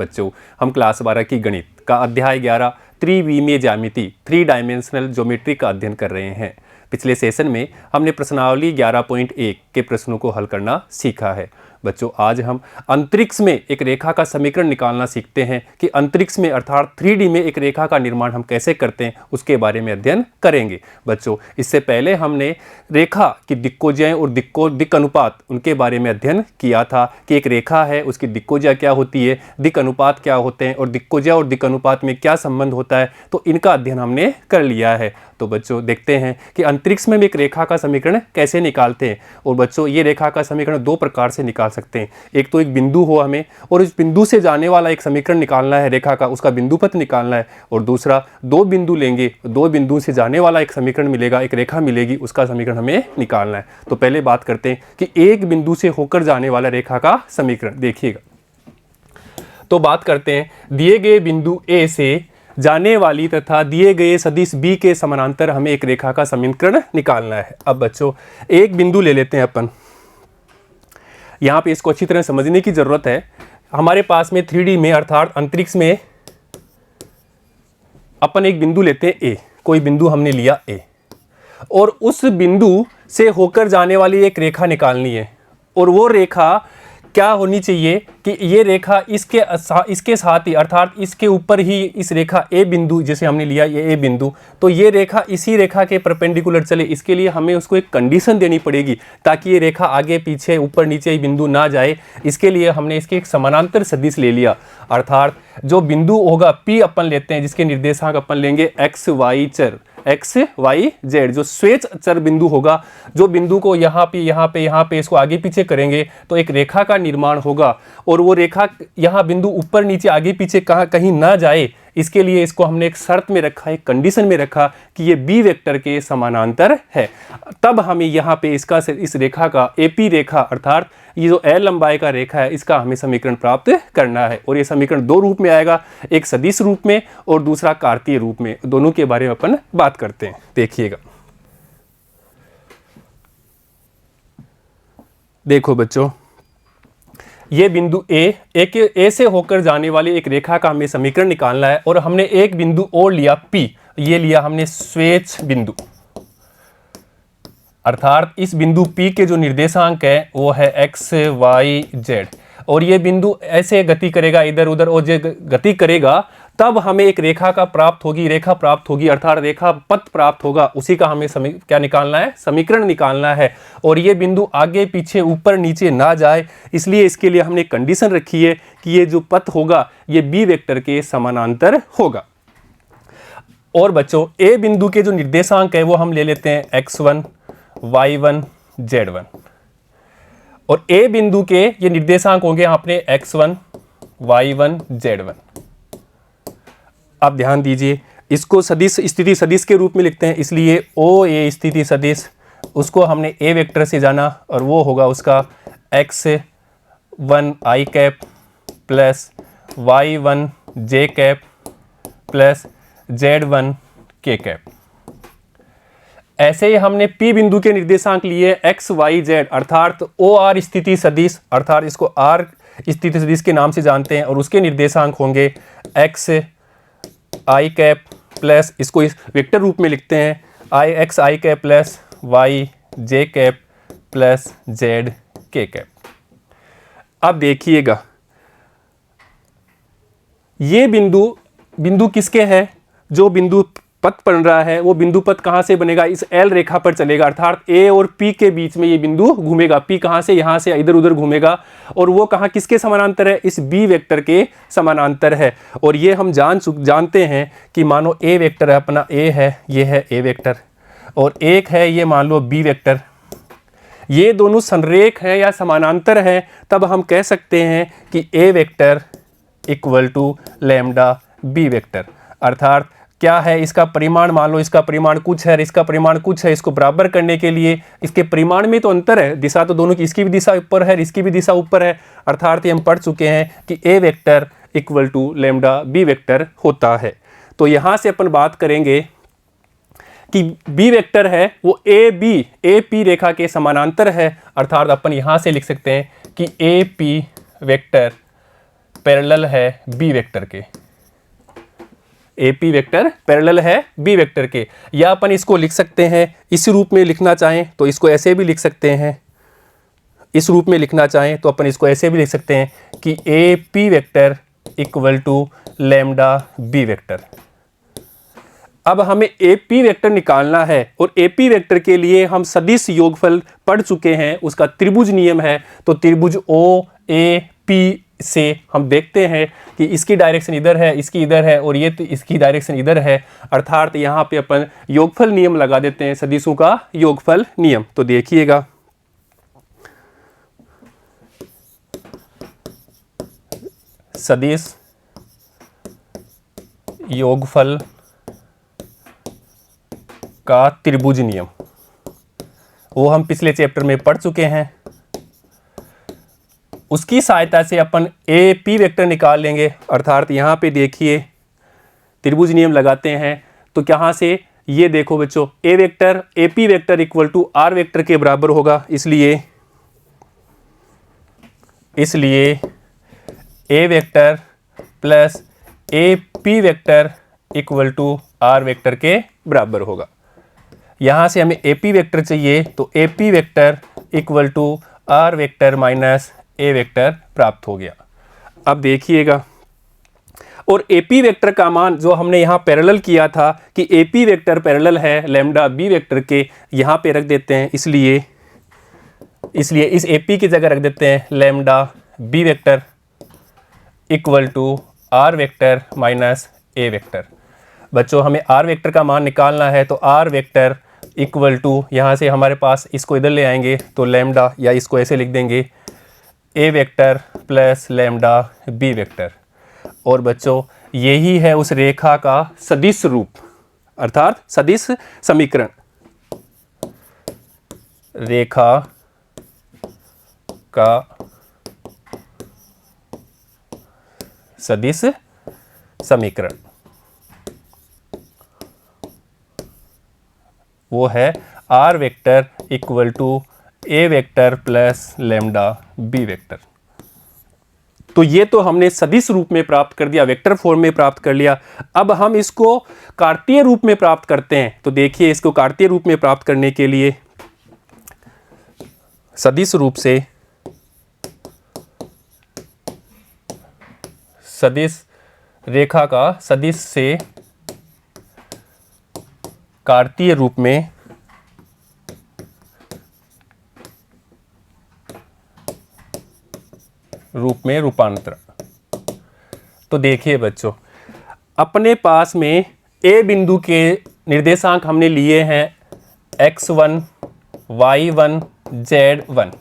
बच्चों, हम क्लास 12 की गणित का अध्याय 11 त्रिविमीय ज्यामिति 3 डायमेंशनल ज्योमेट्री का अध्ययन कर रहे हैं। पिछले सेशन में हमने प्रश्नावली 11.1 के प्रश्नों को हल करना सीखा है। बच्चों, आज हम अंतरिक्ष में एक रेखा का समीकरण निकालना सीखते हैं कि अंतरिक्ष में अर्थात 3D में एक रेखा का निर्माण हम कैसे करते हैं, उसके बारे में अध्ययन करेंगे। बच्चों, इससे पहले हमने रेखा की दिक्कोज्या और दिक् अनुपात उनके बारे में अध्ययन किया था कि एक रेखा है, उसकी दिक्कोज्या क्या होती है, दिक् अनुपात क्या होते हैं और दिक्कोज्या और दिक् अनुपात में क्या संबंध होता है, तो इनका अध्ययन हमने कर लिया है। तो बच्चों, देखते हैं कि अंतरिक्ष में एक रेखा का समीकरण कैसे निकालते हैं। और बच्चों, ये रेखा का समीकरण दो प्रकार से निकाल सकते हैं। एक तो एक बिंदु हो हमें, और इस बिंदु से जाने वाला एक समीकरण निकालना है रेखा का, उसका बिंदु पथ निकालना है। और दूसरा, दो बिंदु लेंगे, दो बिंदु से जाने वाला एक समीकरण मिलेगा, एक रेखा मिलेगी, उसका समीकरण हमें निकालना है। तो पहले बात करते हैं कि एक बिंदु से होकर जाने वाला रेखा का समीकरण। देखिएगा, तो बात करते हैं, दिए गए बिंदु ए से जाने वाली तथा दिए गए सदिश बी के समानांतर हमें एक रेखा का समीकरण निकालना है। अब बच्चों, एक बिंदु ले लेते हैं अपन। यहाँ पे इसको अच्छी तरह समझने की जरूरत है। हमारे पास में 3D में अर्थात अंतरिक्ष में अपन एक बिंदु लेते हैं ए, कोई बिंदु हमने लिया ए, और उस बिंदु से होकर जाने वाली एक रेखा निकालनी है। और वो रेखा क्या होनी चाहिए कि ये रेखा इसके साथ ही अर्थात इसके ऊपर ही इस रेखा ए बिंदु, जैसे हमने लिया ये ए बिंदु, तो ये रेखा इसी रेखा के परपेंडिकुलर चले। इसके लिए हमें उसको एक कंडीशन देनी पड़ेगी ताकि ये रेखा आगे पीछे ऊपर नीचे बिंदु ना जाए। इसके लिए हमने इसके एक समानांतर सदिश ले लिया, अर्थात जो बिंदु होगा P अपन लेते हैं, जिसके निर्देशांक अपन लेंगे x y चर, x y z, जो स्वेच्छ चर बिंदु होगा, जो बिंदु को यहाँ पे इसको आगे पीछे करेंगे तो एक रेखा का निर्माण होगा। और वो रेखा यहाँ बिंदु ऊपर नीचे आगे पीछे कहीं ना जाए, इसके लिए इसको हमने एक शर्त में रखा, एक कंडीशन में रखा कि ये बी वेक्टर के समानांतर है। तब हमें यहाँ पे इस रेखा का एपी रेखा अर्थात ये जो एल लंबाई का रेखा है, इसका हमें समीकरण प्राप्त करना है। और ये समीकरण दो रूप में आएगा, एक सदिश रूप में और दूसरा कार्तीय रूप में। दोनों के बारे में अपन बात करते हैं। देखिएगा, देखो बच्चों, ये बिंदु ए से होकर जाने वाली एक रेखा का हमें समीकरण निकालना है। और हमने एक बिंदु और लिया P, ये लिया हमने स्वेच्छ बिंदु, अर्थात इस बिंदु P के जो निर्देशांक है वो है x y z। और ये बिंदु ऐसे गति करेगा इधर उधर, और जो गति करेगा तब हमें एक रेखा प्राप्त होगी अर्थात रेखा पथ प्राप्त होगा। उसी का हमें क्या निकालना है, समीकरण निकालना है। और ये बिंदु आगे पीछे ऊपर नीचे ना जाए, इसलिए इसके लिए हमने कंडीशन रखी है कि ये जो पथ होगा ये बी वेक्टर के समानांतर होगा। और बच्चों, ए बिंदु के जो निर्देशांक है वो हम ले लेते हैं x1 y1 z1। और ए बिंदु के ये निर्देशांक होंगे अपने x1 y1 z1। आप ध्यान दीजिए, इसको सदिश स्थिति सदिश के रूप में लिखते हैं, इसलिए ओ ए स्थिति सदिश, उसको हमने ए वेक्टर से जाना और वो होगा उसका x1 i cap plus y1 j cap plus z1 k cap. ऐसे ही हमने P बिंदु के निर्देशांक लिए x y z अर्थात ओ आर स्थिति सदिश, अर्थात इसको R स्थिति सदिश के नाम से जानते हैं, और उसके निर्देशांक होंगे x i कैप प्लस, इसको इस वेक्टर रूप में लिखते हैं x i cap plus y j cap plus z k cap. अब देखिएगा, ये बिंदु किसके है, जो बिंदु पथ बन रहा है वो बिंदु पथ कहाँ से बनेगा, इस एल रेखा पर चलेगा, अर्थात ए और पी के बीच में ये बिंदु घूमेगा। पी कहाँ से, यहाँ से इधर उधर घूमेगा, और वो कहाँ किसके समानांतर है, इस बी वेक्टर के समानांतर है। और ये हम जानते हैं कि मानो ए वेक्टर है अपना, ए है, ये है ए वेक्टर, और एक है ये मान लो बी वेक्टर, ये दोनों संरेख है या समानांतर है। तब हम कह सकते हैं कि A vector equal to lambda B vector, अर्थात क्या है इसका परिमाण, मान लो इसका परिमाण कुछ है, इसका परिमाण कुछ है। इसको बराबर करने के लिए इसके परिमाण में तो अंतर है, दिशा तो दोनों की, इसकी भी दिशा ऊपर है, इसकी भी दिशा ऊपर है, अर्थात हम पढ़ चुके हैं कि A vector equal to lambda B vector होता है। तो यहाँ से अपन बात करेंगे कि बी वेक्टर है वो ए पी रेखा के समानांतर है, अर्थात अपन यहाँ से लिख सकते हैं कि ए पी वेक्टर पैरेलल है बी वेक्टर के, AP वेक्टर पैरेलल है बी वेक्टर के। या अपन इसको लिख सकते हैं इस रूप में लिखना चाहें तो इसको ऐसे भी लिख सकते हैं, इस रूप में लिखना चाहें तो अपन इसको ऐसे भी लिख सकते हैं कि AP vector equal to lambda B vector. अब हमें AP वेक्टर निकालना है और AP वेक्टर के लिए हम सदिश योगफल पढ़ चुके हैं, उसका त्रिभुज नियम है। तो त्रिभुज OAP से हम देखते हैं कि इसकी डायरेक्शन इधर है, इसकी इधर है और ये तो इसकी डायरेक्शन इधर है, अर्थात यहाँ पे अपन योगफल नियम लगा देते हैं, सदिशों का योगफल नियम। तो देखिएगा, सदिश योगफल का त्रिभुज नियम वो हम पिछले चैप्टर में पढ़ चुके हैं। उसकी सहायता से अपन AP वेक्टर निकाल लेंगे, अर्थात यहाँ पे देखिए त्रिभुज नियम लगाते हैं तो कहाँ से, ये देखो बच्चों, A vector AP vector equal to R vector के बराबर होगा, इसलिए A vector plus AP vector equal to R vector के बराबर होगा। यहाँ से हमें AP वेक्टर चाहिए तो AP vector equal to R vector minus A vector प्राप्त हो गया। अब देखिएगा, और AP वेक्टर का मान जो हमने यहाँ पैरेलल किया था कि AP वेक्टर पैरेलल है लैम्डा बी वेक्टर के, यहाँ पे रख देते हैं, इसलिए इस AP की जगह रख देते हैं lambda B vector equal to R vector minus A vector. बच्चों हमें R वेक्टर का मान निकालना है तो R वेक्टर इक्वल टू, यहाँ से हमारे पास इसको इधर ले आएंगे तो लैम्डा, या इसको ऐसे लिख देंगे A vector plus lambda B vector. और बच्चों यही है उस रेखा का सदिश रूप, अर्थात सदिश समीकरण। रेखा का सदिश समीकरण वो है R vector equal to A vector plus lambda B vector. तो ये तो हमने सदिश रूप में प्राप्त कर दिया, वेक्टर फॉर्म में प्राप्त कर लिया। अब हम इसको कार्तीय रूप में प्राप्त करते हैं। तो देखिए, इसको कार्तीय रूप में प्राप्त करने के लिए सदिश रूप से सदिश रेखा का सदिश से कार्तीय रूप में रूपांतरण। तो देखिए बच्चों, अपने पास में A बिंदु के निर्देशांक हमने लिए हैं x1, y1, z1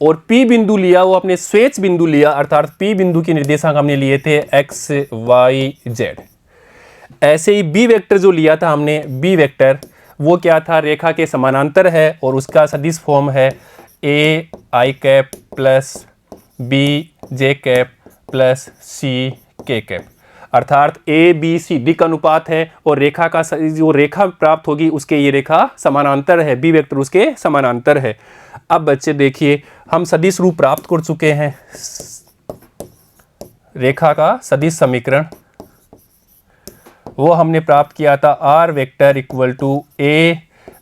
और P बिंदु लिया, वो अपने स्वेच्छ बिंदु लिया, अर्थात P बिंदु के निर्देशांक हमने लिए थे x, y, z। ऐसे ही B वेक्टर जो लिया था हमने, B वेक्टर वो क्या था, रेखा के समानांतर है और उसका सदिश फॉर्म है A i cap plus B j cap plus C k cap, अर्थात A B C दिक् अनुपात है और रेखा का जो रेखा प्राप्त होगी उसके ये रेखा समानांतर है, B वेक्टर उसके समानांतर है। अब बच्चे देखिए, हम सदिश रूप प्राप्त कर चुके हैं, रेखा का सदिश समीकरण वो हमने प्राप्त किया था R vector equal to A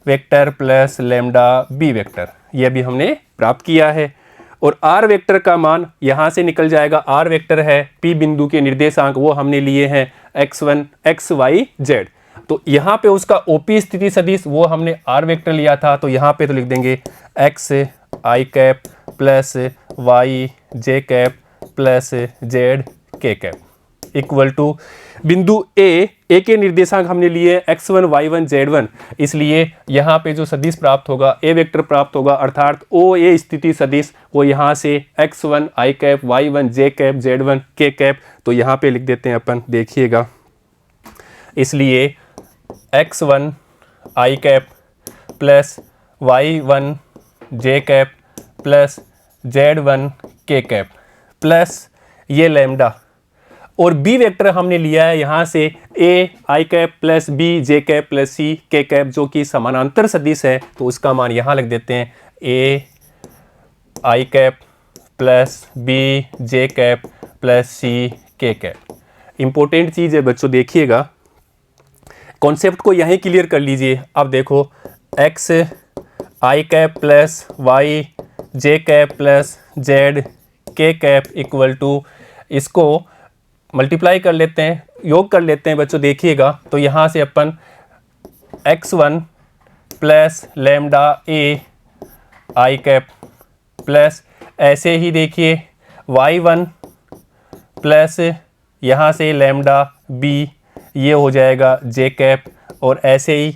vector plus lambda B vector, यह भी हमने प्राप्त किया है। और R वेक्टर का मान यहाँ से निकल जाएगा, R वेक्टर है P बिंदु के निर्देशांक वो हमने लिए हैं x1, x, y, z। तो यहाँ पे उसका OP स्थिति सदिश वो हमने R वेक्टर लिया था, तो यहाँ पे तो लिख देंगे x i cap plus y j cap plus z k cap equal to बिंदु A के निर्देशांक हमने लिए x1, y1, z1, इसलिए यहाँ पे जो सदिश प्राप्त होगा A वेक्टर प्राप्त होगा, अर्थात OA स्थिति सदिश वो यहाँ से x1 i cap, y1 j cap, z1 k cap. तो यहाँ पे लिख देते हैं अपन, देखिएगा, इसलिए x1 i cap plus y1 j cap plus z1 k cap plus ये लैम्डा, और B वेक्टर हमने लिया है यहाँ से A i cap plus B j cap plus C k cap जो कि समानांतर सदिश है, तो उसका मान यहाँ लिख देते हैं A i cap plus B j cap plus C K cap. Important चीज़ है बच्चों, देखिएगा कॉन्सेप्ट को यहीं क्लियर कर लीजिए। अब देखो एक्स आई कैप प्लस वाई जे कैप प्लस जेड के कैप इक्वल टू, इसको मल्टीप्लाई कर लेते हैं, योग कर लेते हैं बच्चों। देखिएगा तो यहाँ से अपन x1 plus lambda A I cap plus ऐसे ही देखिए y1 प्लस यहाँ से लैम्डा बी, ये हो जाएगा जे कैप, और ऐसे ही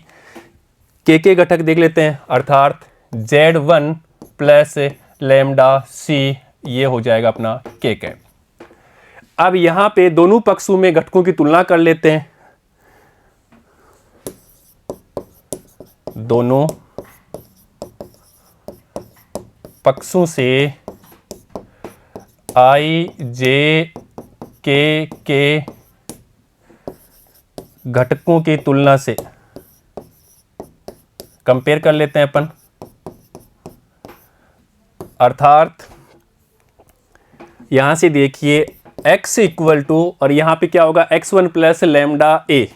के घटक देख लेते हैं, अर्थात z1 प्लस लैम्डा सी, ये हो जाएगा अपना के कैप। अब यहाँ पे दोनों पक्षों में घटकों की तुलना कर लेते हैं। दोनों पक्षों से आई जे के घटकों की तुलना से कंपेयर कर लेते हैं अपन, अर्थात यहां से देखिए x इक्वल टू, और यहां पे क्या होगा x1 प्लस लैम्डा ए,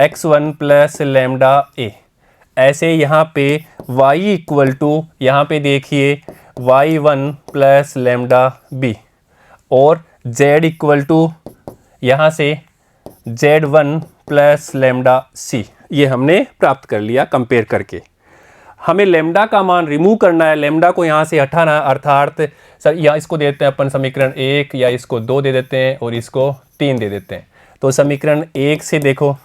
x1 प्लस लैम्डा ए। ऐसे यहाँ पे y इक्वल टू, यहाँ पे देखिए y1 प्लस लैम्डा बी, और z इक्वल टू यहाँ से z1 प्लस लैम्डा सी। ये हमने प्राप्त कर लिया कंपेयर करके। हमें लैम्डा का मान रिमूव करना है, लैम्डा को यहाँ से हटाना है, अर्थात सर या इसको देते हैं अपन समीकरण 1, या इसको 2 दे देते हैं और इसको 3 दे देते हैं। तो समीकरण 1 से देखो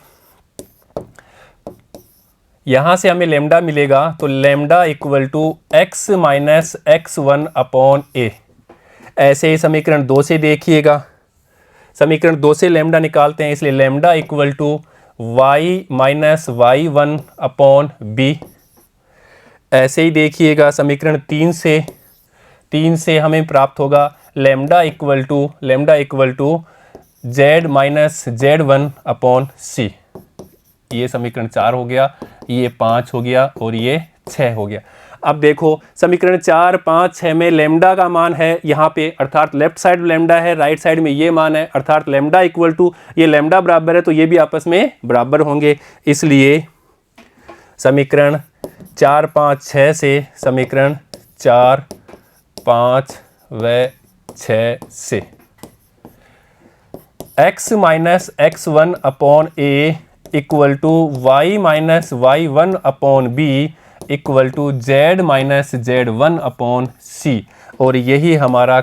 यहाँ से हमें लैम्डा मिलेगा, तो lambda equal to x minus x1 upon A. ऐसे ही समीकरण 2 से देखिएगा, समीकरण 2 से लैम्डा निकालते हैं, इसलिए lambda equal to y minus y1 upon B. ऐसे ही देखिएगा समीकरण 3 से हमें प्राप्त होगा lambda equal to z minus z1 upon C. ये समीकरण 4 हो गया, ये 5 हो गया और ये 6 हो गया। अब देखो समीकरण 4, 5, 6 में लैम्डा का मान है यहाँ पे, अर्थात लेफ्ट साइड लैम्डा है, राइट साइड में ये मान है, अर्थात लैम्डा इक्वल टू, ये लैम्डा बराबर है तो ये भी आपस में बराबर होंगे। इसलिए समीकरण 4, 5, 6 से, समीकरण 4, 5 व 6 से x minus x1 upon A equal to y minus y1 upon B equal to z minus z1 upon C, और यही हमारा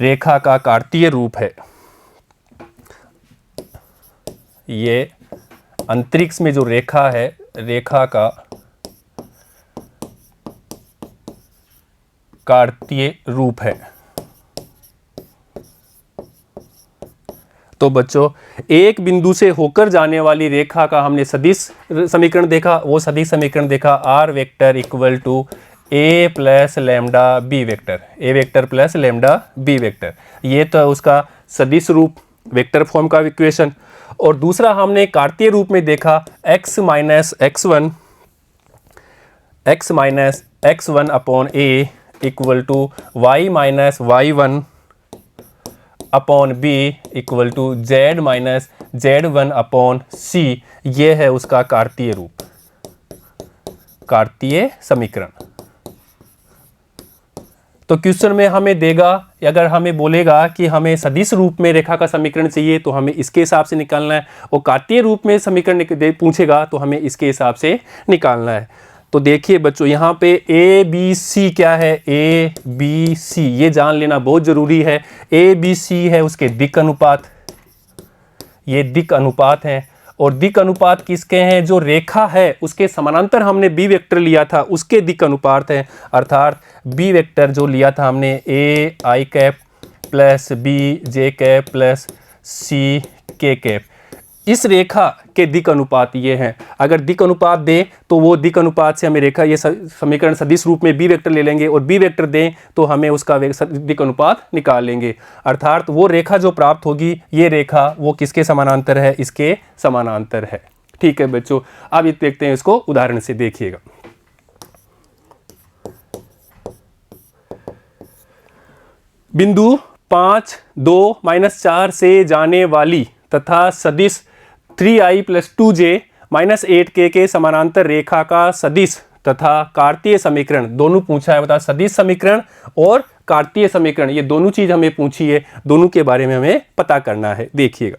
रेखा का कार्तीय रूप है। ये अंतरिक्ष में जो रेखा है, रेखा का कार्तीय रूप है। तो बच्चों एक बिंदु से होकर जाने वाली रेखा का हमने सदिश समीकरण देखा, वो सदिश समीकरण देखा R vector equal to A plus lambda B vector, A vector plus lambda B vector. ये तो उसका सदिश रूप, वेक्टर फॉर्म का इक्वेशन। और दूसरा हमने कार्तीय रूप में देखा x minus x1 upon A equal to y minus y1 upon B equal to z minus z1 upon C. ये है उसका कार्तीय रूप, कार्तीय समीकरण। तो क्वेश्चन में हमें देगा, अगर हमें बोलेगा कि हमें सदिश रूप में रेखा का समीकरण चाहिए तो हमें इसके हिसाब से निकालना है, और कार्तीय रूप में समीकरण पूछेगा तो हमें इसके हिसाब से निकालना है। तो देखिए बच्चों यहाँ पे ए बी सी क्या है, ए बी सी ये जान लेना बहुत ज़रूरी है। ए बी सी है उसके दिक् अनुपात, ये दिक् अनुपात हैं, और दिक् अनुपात किसके हैं, जो रेखा है उसके समानांतर हमने बी वेक्टर लिया था उसके दिक् अनुपात है, अर्थात बी वेक्टर जो लिया था हमने A I cap plus B J cap plus C K cap, इस रेखा के दिक् अनुपात ये हैं। अगर दिक् अनुपात दें तो वो दिक् अनुपात से हमें रेखा, ये समीकरण सदिश रूप में बी वेक्टर ले लेंगे, और बी वेक्टर दें तो हमें उसका दिक् अनुपात निकाल लेंगे, अर्थात वो रेखा जो प्राप्त होगी, ये रेखा वो किसके समानांतर है, इसके समानांतर है। ठीक है बच्चों, अब ये देखते हैं, इसको उदाहरण से देखिएगा। बिंदु 5, 2, -4 से जाने वाली तथा सदिश 3i + 2j - 8k के समानांतर रेखा का सदिश तथा कार्तीय समीकरण दोनों पूछा है। बता, सदिश समीकरण और कार्तीय समीकरण ये दोनों चीज हमें पूछी है, दोनों के बारे में हमें पता करना है। देखिएगा,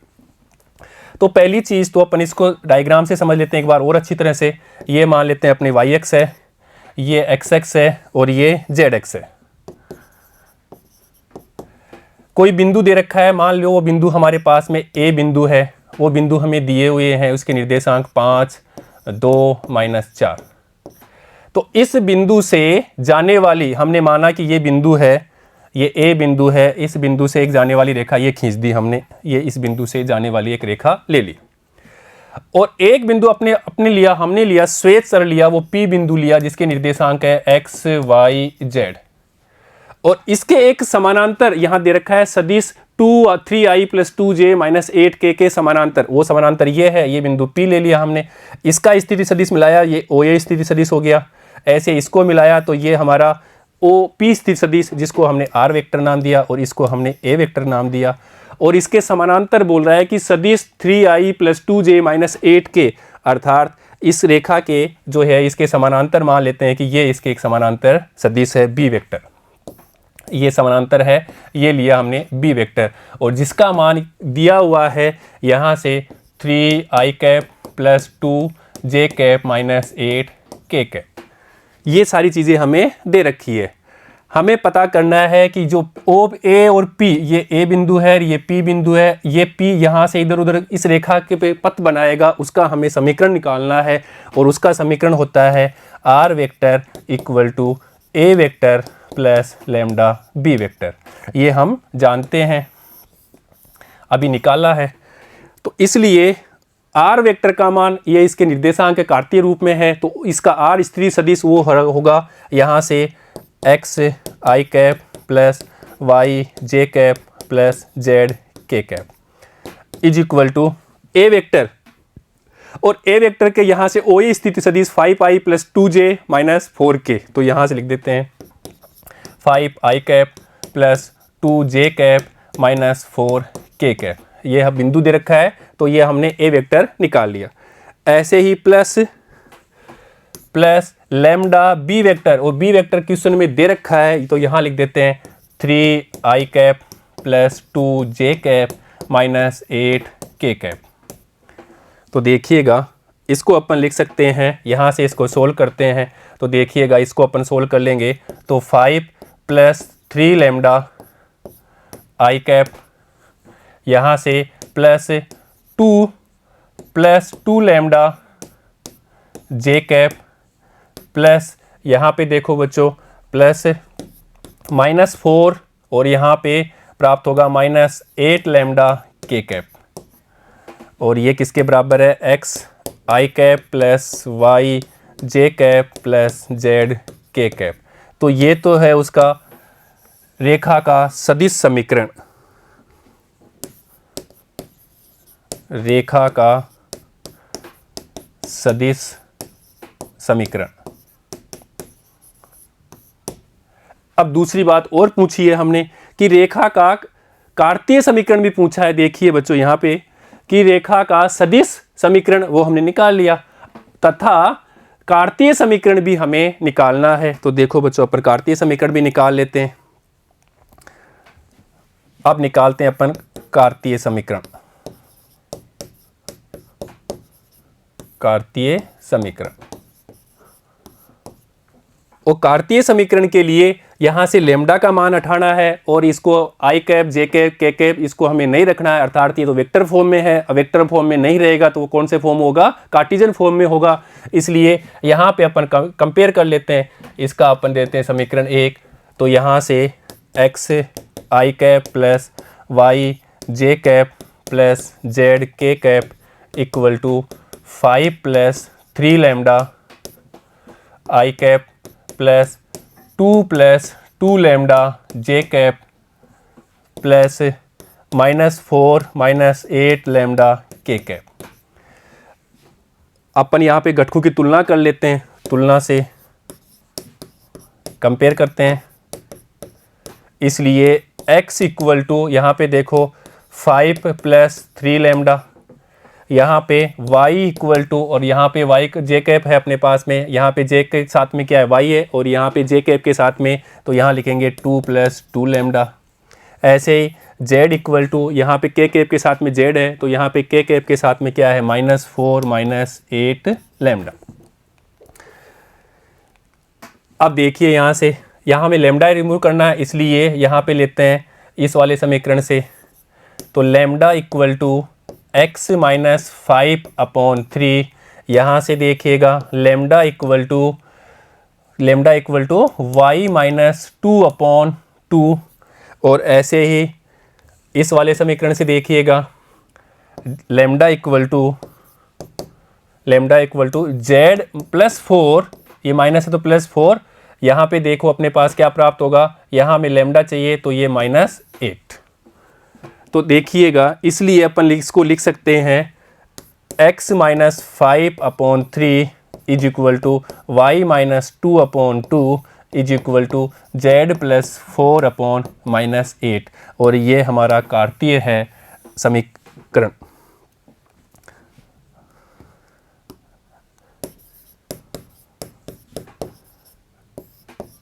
तो पहली चीज तो अपन इसको डायग्राम से समझ लेते हैं एक बार और अच्छी तरह से। ये मान लेते हैं अपने y एक्स है, ये x एक्स है और ये z एक्स है। कोई बिंदु दे रखा है, मान लो वो बिंदु हमारे पास में a बिंदु है, वो बिंदु हमें दिए हुए हैं, उसके निर्देशांक 5, 2, -4। तो इस बिंदु से जाने वाली, हमने माना कि ये बिंदु है, ये a बिंदु है, इस बिंदु से एक जाने वाली रेखा ये खींच दी हमने, ये इस बिंदु से जाने वाली एक रेखा ले ली। और एक बिंदु अपने लिया, हमने लिया श्वेत सर लिया, वो P बिंदु लिया जिसके निर्देशांक है x, y, z। और इसके एक समानांतर यहां दे रखा है सदिश 3i + 2j - 8k के समानांतर, वो समानांतर ये है, ये बिंदु P ले लिया हमने, इसका स्थिति सदिश मिलाया, ये OA स्थिति सदिश हो गया। ऐसे इसको मिलाया तो ये हमारा OP स्थिति सदिश, जिसको हमने R वेक्टर नाम दिया और इसको हमने A वेक्टर नाम दिया। और इसके समानांतर बोल रहा है कि सदिश 3i + 2j - 8k, अर्थात इस रेखा के जो है इसके समानांतर मान लेते हैं कि ये इसके एक समानांतर सदिश है B वेक्टर, ये समानांतर है, ये लिया हमने B वेक्टर, और जिसका मान दिया हुआ है यहाँ से 3i + 2j - 8k। ये सारी चीज़ें हमें दे रखी है। हमें पता करना है कि जो A और P, ये A बिंदु है, ये P बिंदु है, ये P यहाँ से इधर उधर इस रेखा के पे पथ बनाएगा, उसका हमें समीकरण निकालना है। और उसका समीकरण होता है R vector = A vector + lambda B vector. ये हम जानते हैं, अभी निकाला है। तो इसलिए R वेक्टर का मान, ये इसके निर्देशांक कार्तीय रूप में है, तो इसका R स्थिति सदिश वो होगा यहाँ से x i cap + y j cap + z k cap = A vector. और A वेक्टर के यहाँ से OA स्थिति सदिश 5i + 2j - 4k, तो यहाँ से लिख देते हैं 5i cap + 2j cap - 4k cap. ये बिंदु दे रखा है, तो ये हमने A वेक्टर निकाल लिया। ऐसे ही प्लस लैम्डा B वेक्टर, और B वेक्टर क्वेश्चन में दे रखा है, तो यहाँ लिख देते हैं 3i cap + 2j cap - 8k cap. तो देखिएगा, इसको अपन लिख सकते हैं, यहाँ से इसको सोल्व करते हैं, तो देखिएगा इसको अपन सोल्व कर लेंगे तो 5 + 3 लैम्डा i कैप, यहाँ से +2 लैम्डा j कैप प्लस, यहाँ पे देखो बच्चों +-4, और यहाँ पे प्राप्त होगा -8 लैम्डा k कैप। और ये किसके बराबर है? x i cap + y j cap + z k cap. तो ये तो है उसका रेखा का सदिश समीकरण, रेखा का सदिश समीकरण। अब दूसरी बात और पूछी है हमने कि रेखा का कार्तीय समीकरण भी पूछा है। देखिए बच्चों यहाँ पे कि रेखा का सदिश समीकरण वो हमने निकाल लिया, तथा कार्तीय समीकरण भी हमें निकालना है। तो देखो बच्चों, अपन कार्तीय समीकरण भी निकाल लेते हैं। अब निकालते हैं अपन कार्तीय समीकरण। कार्तीय समीकरण, और कार्तीय समीकरण के लिए यहां से लैम्डा का मान हटाना है, और इसको आई कैप जे कैप के कैप इसको हमें नहीं रखना है, अर्थात ये तो वेक्टर फॉर्म में है। वेक्टर फॉर्म में नहीं रहेगा तो वो कौन से फॉर्म होगा? कार्टेशियन फॉर्म में होगा। इसलिए यहाँ पे अपन कंपेयर कर लेते हैं। इसका अपन देते हैं समीकरण 1, तो यहाँ से एक्स आई कैप + वाई जे कैप + जेड के कैप = 5 + 3 लैम्डा आई कैप + 2 लैम्डा जे कैप + -4 -8 लैम्डा के कैप। अपन यहाँ पे घटकों की तुलना कर लेते हैं, तुलना से कंपेयर करते हैं। इसलिए x इक्वल टू यहाँ पे देखो 5 + 3 लैम्डा, यहाँ पे y इक्वल टू, और यहाँ पे y जे कैप है अपने पास में, यहाँ पे जे के साथ में क्या है y है, और यहाँ पे जे कैप के साथ में तो यहाँ लिखेंगे 2 + 2 लैम्डा। ऐसे ही z इक्वल टू, यहाँ पे k कैप के साथ में z है तो यहाँ पे k कैप के साथ में क्या है -4 - 8 लैम्डा। अब देखिए यहाँ से, यहाँ हमें लैम्डा रिमूव करना है, इसलिए यहाँ पे लेते हैं इस वाले समीकरण से, तो लैम्डा इक्वल टू x - 5/3, यहाँ से देखिएगा लैम्डा इक्वल टू y - 2/2, और ऐसे ही इस वाले समीकरण से देखिएगा लैम्डा इक्वल टू z + 4, ये माइनस है तो +4, यहाँ पे देखो अपने पास क्या प्राप्त होगा, यहाँ हमें लैम्डा चाहिए तो ये -8। तो देखिएगा, इसलिए अपन इसको लिख सकते हैं x - 5/3 is equal to y - 2/2 is equal to z + 4/-8, और ये हमारा कार्तीय है समीकरण।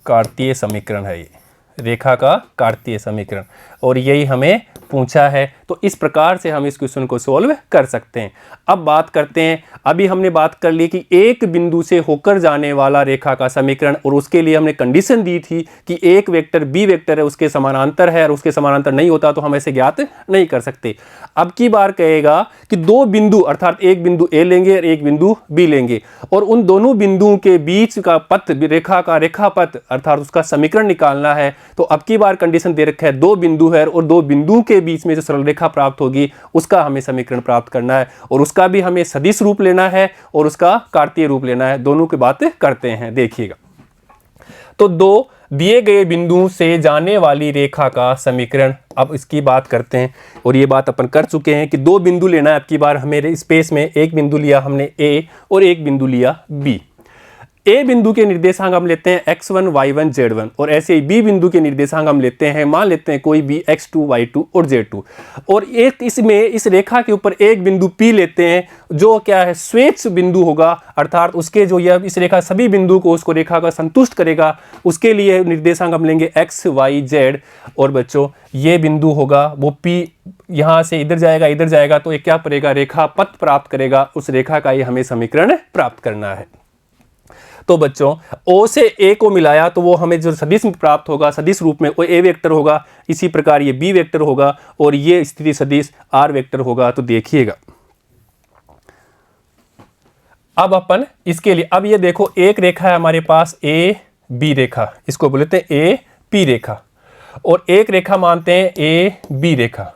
कार्तीय समीकरण है ये, रेखा का कार्तीय समीकरण, और यही हमें पूछा है। तो इस प्रकार से हम इस क्वेश्चन को सॉल्व कर सकते हैं। अब बात करते हैं, अभी हमने बात कर ली कि एक बिंदु से होकर जाने वाला रेखा का समीकरण, और उसके लिए हमने कंडीशन दी थी कि एक वेक्टर बी वेक्टर है, उसके समानांतर है, और उसके समानांतर नहीं होता तो हम ऐसे ज्ञात नहीं कर सकते। अब की बार कहेगा कि दो बिंदु, अर्थात एक बिंदु ए लेंगे और एक बिंदु बी लेंगे, और उन दोनों बिंदुओं के बीच का पथ, रेखा का रेखापथ अर्थात उसका समीकरण निकालना है। तो अब की बार कंडीशन दे रखा है दो बिंदु है, और दो बिंदुओं के बीच में जो सरल रेखा प्राप्त होगी उसका हमें समीकरण प्राप्त करना है, और उसका भी हमें सदिश रूप लेना है और उसका कार्तीय रूप लेना है। दोनों की बातें करते हैं, देखिएगा। तो दो दिए गए बिंदुओं से जाने वाली रेखा का समीकरण, अब इसकी बात करते हैं, और ये बात अपन कर चुके हैं कि दो बिंदु लेना है। अब की बार हमें स्पेस में एक बिंदु लिया हमने A और एक बिंदु लिया B। ए बिंदु के निर्देशांक हम लेते हैं x1, y1, z1, और ऐसे ही बी बिंदु के निर्देशांक हम लेते हैं, मान लेते हैं कोई भी x2, y2 और z2, और एक इसमें इस रेखा के ऊपर एक बिंदु P लेते हैं जो क्या है स्वेच्छ बिंदु होगा, अर्थात उसके जो यह इस रेखा सभी बिंदु को उसको रेखा का संतुष्ट करेगा। उसके लिए निर्देशांक हम लेंगे x, y, z, और बच्चों ये बिंदु होगा वो P यहाँ से इधर जाएगा तो ये क्या करेगा, रेखा पथ प्राप्त करेगा। उस रेखा का ये हमें समीकरण प्राप्त करना है। तो बच्चों O से A को मिलाया तो वो हमें जो सदिश प्राप्त होगा, सदिश रूप में वो A वेक्टर होगा, इसी प्रकार ये B वेक्टर होगा, और ये स्थिति सदिश R वेक्टर होगा। तो देखिएगा अब अपन इसके लिए, अब ये देखो एक रेखा है हमारे पास A B रेखा, इसको बोलते हैं A P रेखा, और एक रेखा मानते हैं A B रेखा,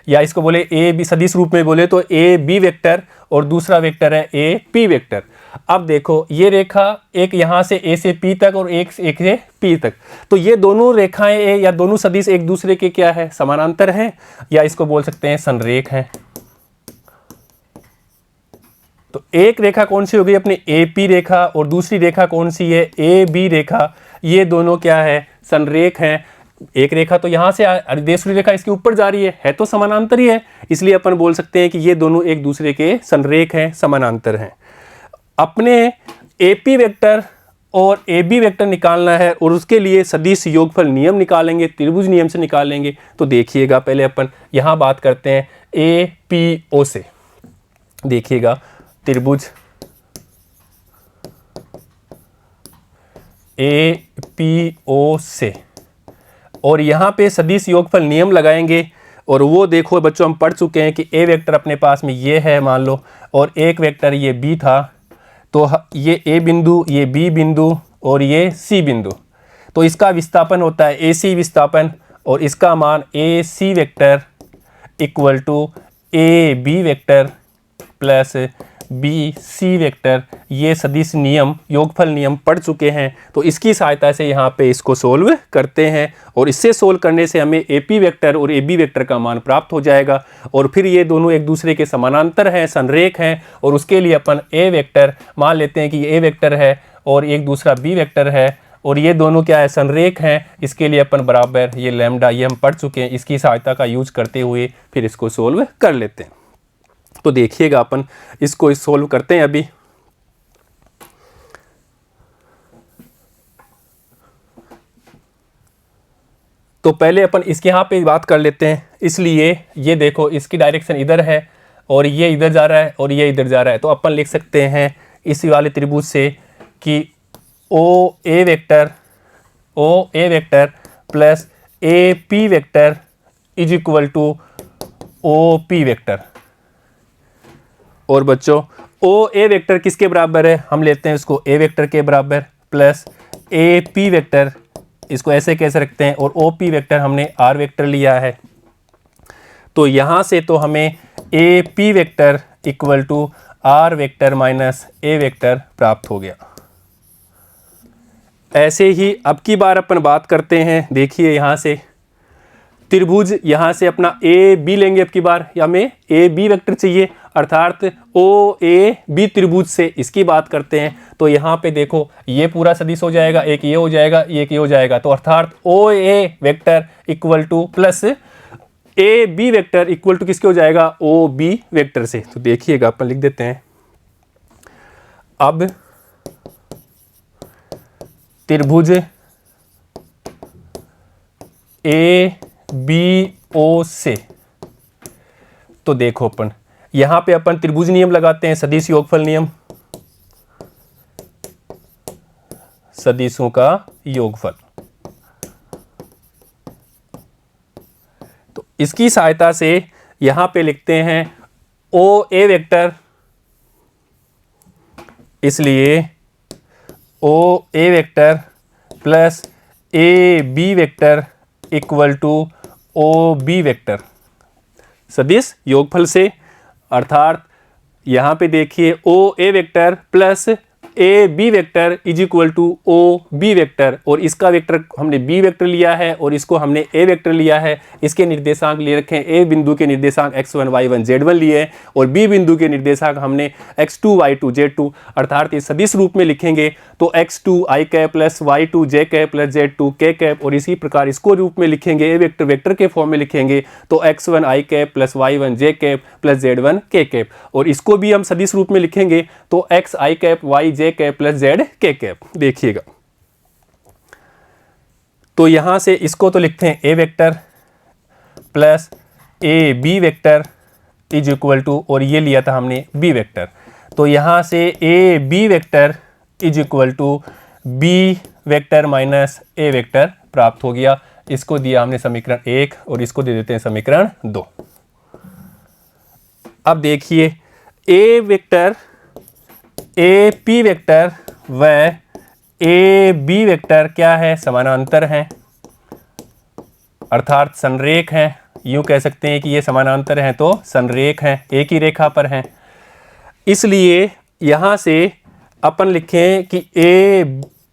या इसको बोले A B सदिश रूप में बोले तो A B वेक्टर, और दूसरा वेक्टर है A P वेक्टर। अब देखो ये रेखा एक यहाँ से A से P तक और एक से P तक, तो ये दोनों रेखाएं या दोनों सदिश एक दूसरे के क्या है, समानांतर हैं, या इसको बोल सकते हैं संरेख हैं। तो एक रेखा कौन सी हो गई अपनी AP रेखा, और दूसरी रेखा कौन सी है AB रेखा, ये दोनों क्या है, संरेख हैं। एक रेखा तो यहाँ से दूसरी रेखा इसके ऊपर जा रही है तो समानांतर ही है, इसलिए अपन बोल सकते हैं कि ये दोनों एक दूसरे के संरेख हैं, समानांतर हैं। अपने AP वेक्टर और AB वेक्टर निकालना है, और उसके लिए सदिश योगफल नियम निकालेंगे, त्रिभुज नियम से निकालेंगे। तो देखिएगा पहले अपन यहाँ बात करते हैं APO से। देखिएगा त्रिभुज APO से, और यहाँ पे सदिश योगफल नियम लगाएंगे, और वो देखो बच्चों हम पढ़ चुके हैं कि A वेक्टर अपने पास में ये है मान लो, और एक वेक्टर ये B था, तो ये A बिंदु, ये B बिंदु और ये C बिंदु, तो इसका विस्थापन होता है AC विस्थापन, और इसका मान AC vector equal to AB vector plus BC vector. ये सदिश नियम योगफल नियम पढ़ चुके हैं, तो इसकी सहायता से यहाँ पे इसको सोल्व करते हैं, और इससे सोल्व करने से हमें AP वेक्टर और AB वेक्टर का मान प्राप्त हो जाएगा, और फिर ये दोनों एक दूसरे के समानांतर हैं, संरेख हैं, और उसके लिए अपन A वेक्टर मान लेते हैं कि A वेक्टर है और एक दूसरा B वेक्टर है, और ये दोनों क्या है, संरेख हैं। इसके लिए अपन बराबर ये लैम्डा, ये हम पढ़ चुके हैं, इसकी सहायता का यूज करते हुए फिर इसको सोल्व कर लेते हैं। तो देखिएगा अपन इसको सोल्व करते हैं अभी। तो पहले अपन इसके यहाँ पे बात कर लेते हैं। इसलिए ये देखो, इसकी डायरेक्शन इधर है और ये इधर जा रहा है और ये इधर जा रहा है। तो अपन लिख सकते हैं इसी वाले त्रिभुज से कि O A vector plus A P vector is equal to O P vector. और बच्चों ओ ए वेक्टर किसके बराबर है, हम लेते हैं इसको ए वेक्टर के बराबर, प्लस ए पी वेक्टर, इसको ऐसे कैसे रखते हैं, और ओ पी वेक्टर हमने आर वेक्टर लिया है। तो यहाँ से तो हमें A P vector equal to R vector minus A vector प्राप्त हो गया। ऐसे ही अब की बार अपन बात करते हैं। देखिए यहाँ से त्रिभुज, यहाँ से अपना ए बी लेंगे अब की बार, हमें ए बी वेक्टर चाहिए, अर्थात ओ ए बी त्रिभुज से इसकी बात करते हैं। तो यहाँ पे देखो ये पूरा सदिश हो जाएगा, एक ये हो जाएगा, एक ये हो जाएगा। तो अर्थात O A vector equal to plus A B vector equal to किसके हो जाएगा, ओ बी वेक्टर से। तो देखिएगा अपन लिख देते हैं, अब त्रिभुज ए बी ओ से, तो देखो अपन यहां पे अपन त्रिभुज नियम लगाते हैं, सदिश योगफल नियम, सदिशों का योगफल। तो इसकी सहायता से यहां पे लिखते हैं ओ ए वेक्टर, इसलिए O A vector plus A B vector equal to O B vector, सदिश योगफल से। अर्थात यहाँ पे देखिए O A vector plus A B vector is equal to O B vector, और इसका वेक्टर हमने बी वेक्टर लिया है और इसको हमने ए वेक्टर लिया है। इसके निर्देशांक ले रखे हैं, ए बिंदु के निर्देशांक x1 y1 z1 लिए हैं और बी बिंदु के निर्देशांक हमने x2 y2 z2, अर्थात ये सदिश रूप में लिखेंगे तो x2 i cap plus y2 j cap plus z2 k cap, और इसी प्रकार इसको रूप में लिखेंगे, ए वेक्टर वेक्टर के फॉर्म में लिखेंगे तो x1 i cap plus y1 j cap plus z1 k cap, और इसको भी हम सदिश रूप में लिखेंगे तो x i cap y j cap plus z k cap. देखिएगा तो यहां से इसको तो लिखते हैं A vector plus A B vector is equal to, और ये लिया था हमने बी वेक्टर, तो यहां से A B vector is equal to B vector minus A vector प्राप्त हो गया। इसको दिया हमने समीकरण 1 और इसको दे देते हैं समीकरण 2। अब देखिए ए वेक्टर, ए पी वेक्टर व ए बी वेक्टर क्या है, समानांतर हैं, अर्थात संरेख हैं। यूं कह सकते हैं कि ये समानांतर हैं तो संरेख हैं, एक ही रेखा पर हैं। इसलिए यहां से अपन लिखें कि A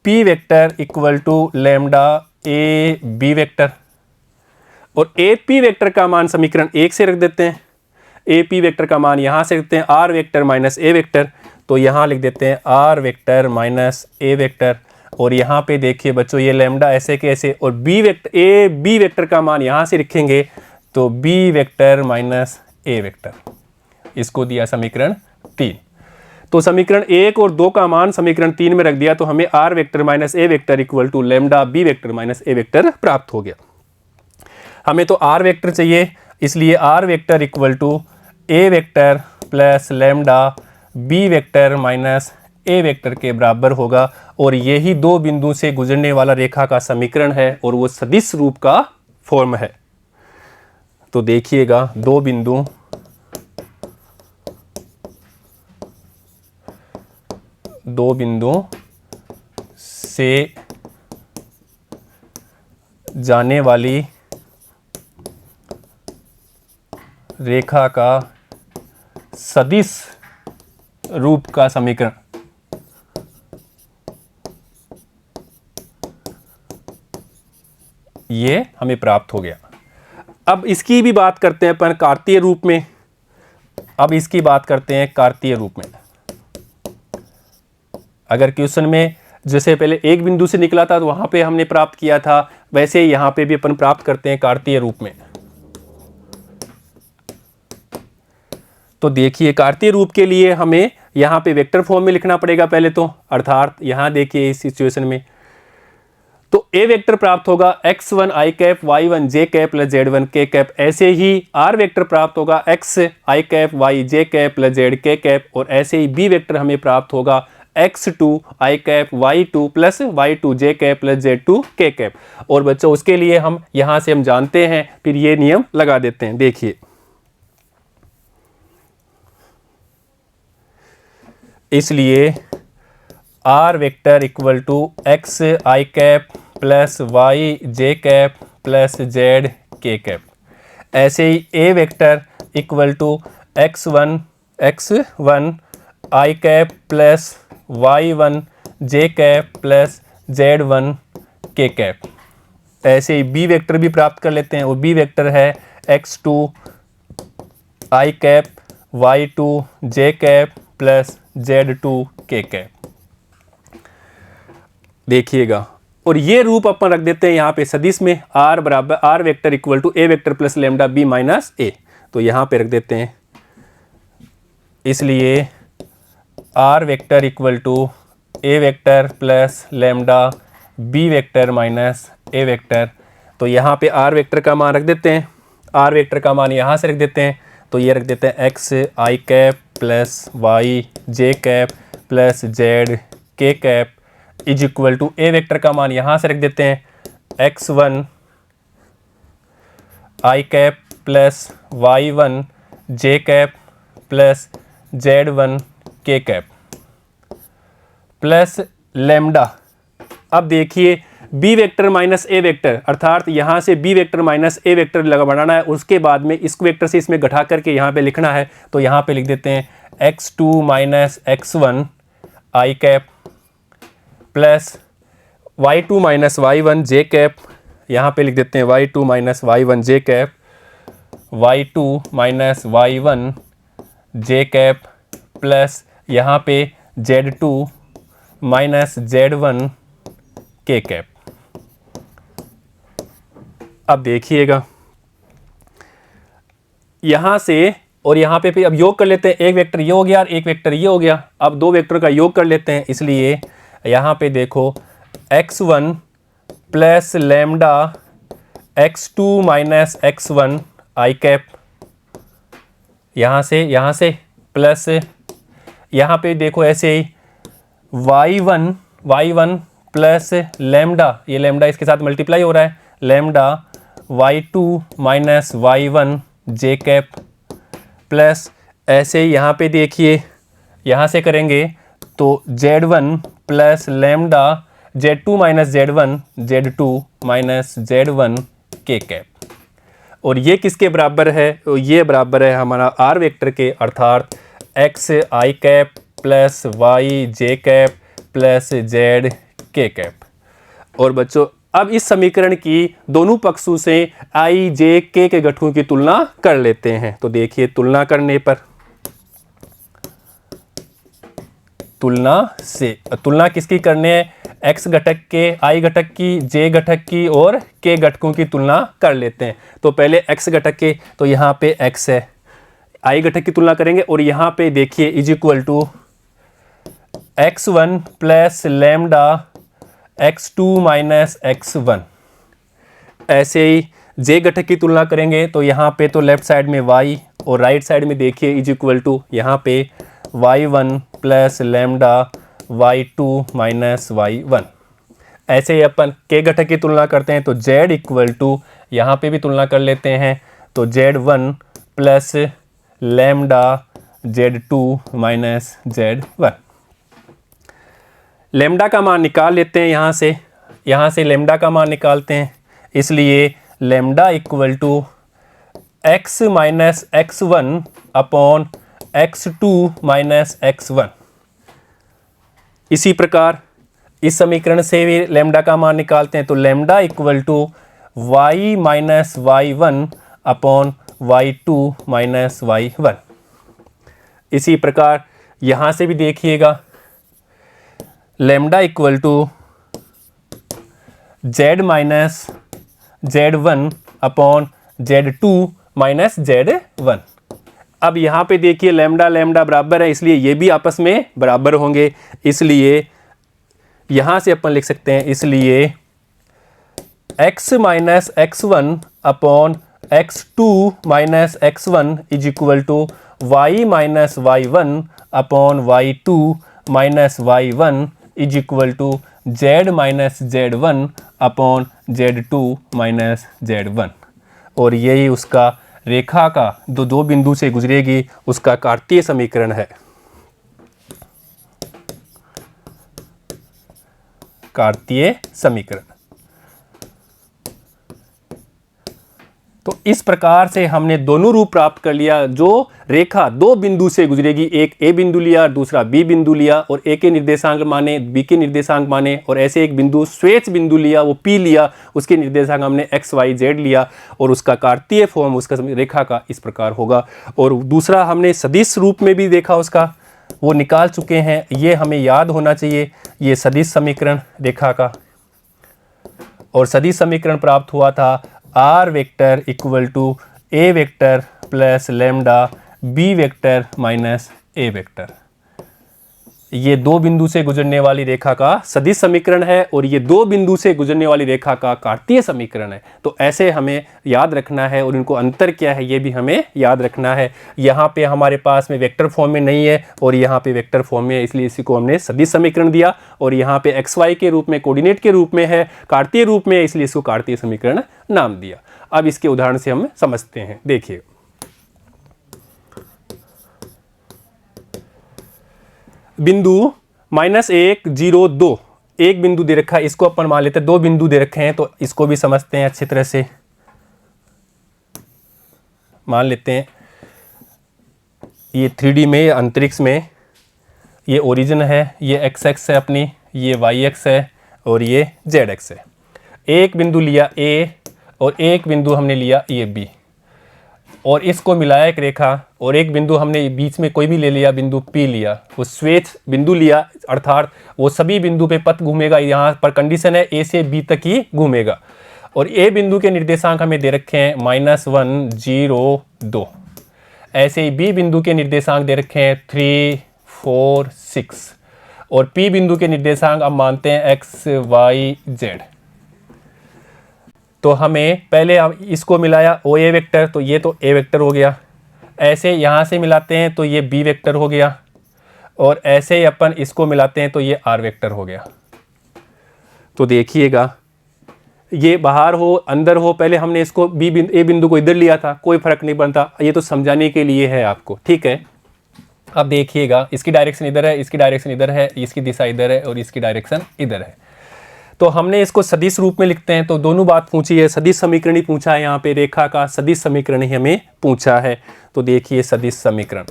P vector equal to lambda A B vector, और ए पी वेक्टर का मान समीकरण 1 से रख देते हैं। ए पी वेक्टर का मान यहां से रखते हैं R vector minus A vector, तो यहां लिख देते हैं R vector minus A vector, और यहाँ पे देखिए बच्चों ये लैम्डा ऐसे कैसे, और B vector, A B vector का मान यहाँ से रखेंगे तो B vector minus A vector, इसको दिया समीकरण 3। तो समीकरण 1 और 2 का मान समीकरण 3 में रख दिया तो हमें R vector minus A vector equal to lambda B vector minus A vector प्राप्त हो गया। हमें तो आर वेक्टर चाहिए, इसलिए R vector equal to A vector plus lambda B vector minus A vector के बराबर होगा, और यही दो बिंदु से गुजरने वाला रेखा का समीकरण है और वो सदिश रूप का फॉर्म है। तो देखिएगा दो बिंदु से जाने वाली रेखा का सदिश रूप का समीकरण ये हमें प्राप्त हो गया। अब इसकी भी बात करते हैं अपन कार्तीय रूप में। अब इसकी बात करते हैं कार्तीय रूप में। अगर क्वेश्चन में जैसे पहले एक बिंदु से निकला था तो वहाँ पे हमने प्राप्त किया था, वैसे ही यहाँ पे भी अपन प्राप्त करते हैं कार्तीय रूप में। तो देखिए कार्तीय रूप के लिए हमें यहाँ पे वेक्टर फॉर्म में लिखना पड़ेगा पहले तो, अर्थात यहाँ देखिए इस सिचुएशन में तो ए वेक्टर प्राप्त होगा x1 i cap y1 j cap plus z1 k cap. ऐसे ही r वेक्टर प्राप्त होगा x i cap y j cap plus z k cap. और ऐसे ही b वेक्टर हमें प्राप्त होगा x2 i cap y2 plus y2 j cap plus z2 k cap. और बच्चों उसके लिए हम यहाँ से हम जानते हैं, फिर ये नियम लगा देते हैं। देखिए इसलिए r vector equal to x i cap plus y j cap plus z k cap. ऐसे ही a vector equal to x1 i cap plus y1 j cap plus z1 k cap. ऐसे ही b वेक्टर भी प्राप्त कर लेते हैं, और b वेक्टर है x2 i cap y2 j cap plus z2 k cap. देखिएगा, और ये रूप अपन रख देते हैं यहाँ पे सदिश में r बराबर r vector equal to a vector plus lambda b minus a। तो यहाँ पे रख देते हैं, इसलिए r vector equal to a vector plus lambda b vector minus a vector. तो यहाँ पे r वेक्टर का मान रख देते हैं, r वेक्टर का मान यहाँ से रख देते हैं। तो ये रख देते हैं x i cap plus y j cap plus z k cap is equal to a vector का मान यहाँ से रख देते हैं x1 i cap plus y1 j cap plus z1 k cap plus lambda. अब देखिए b vector minus a vector, अर्थात यहाँ से b vector minus a vector लगा बनाना है, उसके बाद में इस वेक्टर से इसमें घटा करके यहाँ पे लिखना है। तो यहाँ पे लिख देते हैं x2 minus x1 i cap plus y2 minus y1 j cap. यहाँ पे लिख देते हैं y2 minus y1 j cap, y2 minus y1 j cap plus यहाँ पे z2 minus z1 k cap. अब देखिएगा यहाँ से और यहाँ पे फिर अब योग कर लेते हैं, एक वेक्टर ये हो गया और एक वेक्टर ये हो गया। अब दो वेक्टर का योग कर लेते हैं, इसलिए यहाँ पे देखो x1 plus lambda x2 minus x1 i cap, यहाँ से प्लस यहाँ पे देखो ऐसे ही y1 प्लस लैम्डा, ये लैम्डा इसके साथ मल्टीप्लाई हो रहा है, lambda y2 minus y1 j cap plus ऐसे ही यहाँ पे देखिए यहाँ से करेंगे तो z1 plus lambda z2 minus z2 minus z1 k cap. और ये किसके बराबर है? तो ये बराबर है हमारा r वेक्टर के, अर्थात x i cap plus y j cap plus z k cap. और बच्चों अब इस समीकरण की दोनों पक्षों से i j k के घटकों की तुलना कर लेते हैं। तो देखिए तुलना करने पर, तुलना किसकी करने है? x घटक के, i घटक की, j घटक की और k घटकों की तुलना कर लेते हैं। तो पहले x घटक के, तो यहाँ पे x है, i घटक की तुलना करेंगे और यहाँ पे देखिए is equal to x1 plus lambda x2 minus x1। ऐसे ही j घटक की तुलना करेंगे तो यहाँ पे तो लेफ्ट साइड में y और राइट साइड में देखिए इज इक्वल टू यहाँ पे y1 plus lambda y2 minus y1। ऐसे ही अपन k घटक की तुलना करते हैं तो z इक्वल टू यहाँ पे भी तुलना कर लेते हैं, तो z1 plus lambda z2 minus z1। Lambda का मान निकाल लेते हैं, यहाँ से लैम्डा का मान निकालते हैं, इसलिए lambda equal to x minus x1 upon x2 minus x1। इसी प्रकार इस समीकरण से भी लैम्डा का मान निकालते हैं, तो lambda equal to y minus y1 upon y2 minus y1। इसी प्रकार यहाँ से भी देखिएगा, lambda equal to Z minus Z1 upon Z2 minus Z1। अब यहाँ पे देखिए लैम्डा लैम्डा बराबर है, इसलिए ये भी आपस में बराबर होंगे, इसलिए यहाँ से अपन लिख सकते हैं, इसलिए x minus x1 upon x2 minus x1 is equal to y minus y1 upon y2 minus y1 is equal to z minus z1 upon z2 minus z1। और यही उसका रेखा का दो बिंदु से गुजरेगी उसका कार्तीय समीकरण है। कार्तीय समीकरण। तो इस प्रकार से हमने दोनों रूप प्राप्त कर लिया। जो रेखा दो बिंदु से गुजरेगी, एक ए बिंदु लिया, दूसरा बी बिंदु लिया, और ए के निर्देशांक माने, बी के निर्देशांक माने, और ऐसे एक बिंदु स्वेच्छ बिंदु लिया, वो पी लिया, उसके निर्देशांक हमने एक्स वाई जेड लिया, और उसका कार्तीय फॉर्म उसका रेखा का इस प्रकार होगा। और दूसरा हमने सदिश रूप में भी देखा, उसका वो निकाल चुके हैं, ये हमें याद होना चाहिए, ये सदिश समीकरण रेखा का। और सदिश समीकरण प्राप्त हुआ था R vector equal to A vector plus lambda B vector minus A vector. ये दो बिंदु से गुजरने वाली रेखा का सदिश समीकरण है, और ये दो बिंदु से गुजरने वाली रेखा का कार्तीय समीकरण है। तो ऐसे हमें याद रखना है, और इनको अंतर क्या है ये भी हमें याद रखना है। यहाँ पे हमारे पास में वेक्टर फॉर्म में नहीं है, और यहाँ पे वेक्टर फॉर्म में है, इसलिए इसी को हमने सदिश समीकरण दिया। और यहाँ पे एक्स वाई के रूप में, कोऑर्डिनेट के रूप में है, कार्तीय रूप में, इसलिए इसको कार्तीय समीकरण नाम दिया। अब इसके उदाहरण से हम समझते हैं। देखिए, बिंदु -1 0 2 एक बिंदु दे रखा है, इसको अपन मान लेते हैं, दो बिंदु दे रखे हैं, तो इसको भी समझते हैं अच्छी तरह से। मान लेते हैं ये 3D में, अंतरिक्ष में, ये ओरिजिन है, ये एक्स एक्स है अपनी, ये वाई एक्स है, और ये जेड एक्स है। एक बिंदु लिया ए, और एक बिंदु हमने लिया ये बी, और इसको मिलाया एक रेखा, और एक बिंदु हमने बीच में कोई भी ले लिया, बिंदु P लिया, वो स्वेच्छ बिंदु लिया, अर्थात वो सभी बिंदु पे पथ घूमेगा। यहाँ पर कंडीशन है A से B तक ही घूमेगा। और A बिंदु के निर्देशांक हमें दे रखे हैं -1 0 2। ऐसे ही B बिंदु के निर्देशांक दे रखे हैं 3 4 6, और P बिंदु के निर्देशांक अब मानते हैं x y z। तो हमें पहले अब इसको मिलाया ओ ए वेक्टर, तो ये तो ए वेक्टर हो गया। ऐसे यहाँ से मिलाते हैं तो ये बी वेक्टर हो गया, और ऐसे ही अपन इसको मिलाते हैं तो ये आर वेक्टर हो गया। तो देखिएगा, ये बाहर हो अंदर हो, पहले हमने इसको ए बिंदु को इधर लिया था, कोई फर्क नहीं पड़ता, ये तो समझाने के लिए है आपको, ठीक है। अब देखिएगा, इसकी डायरेक्शन इधर है, इसकी डायरेक्शन इधर है, इसकी दिशा इधर है, और इसकी डायरेक्शन इधर है। तो हमने इसको सदिश रूप में लिखते हैं। तो दोनों बात पूछी है, सदिश समीकरण ही पूछा है, यहाँ पे रेखा का सदिश समीकरण ही हमें पूछा है। तो देखिए सदिश समीकरण,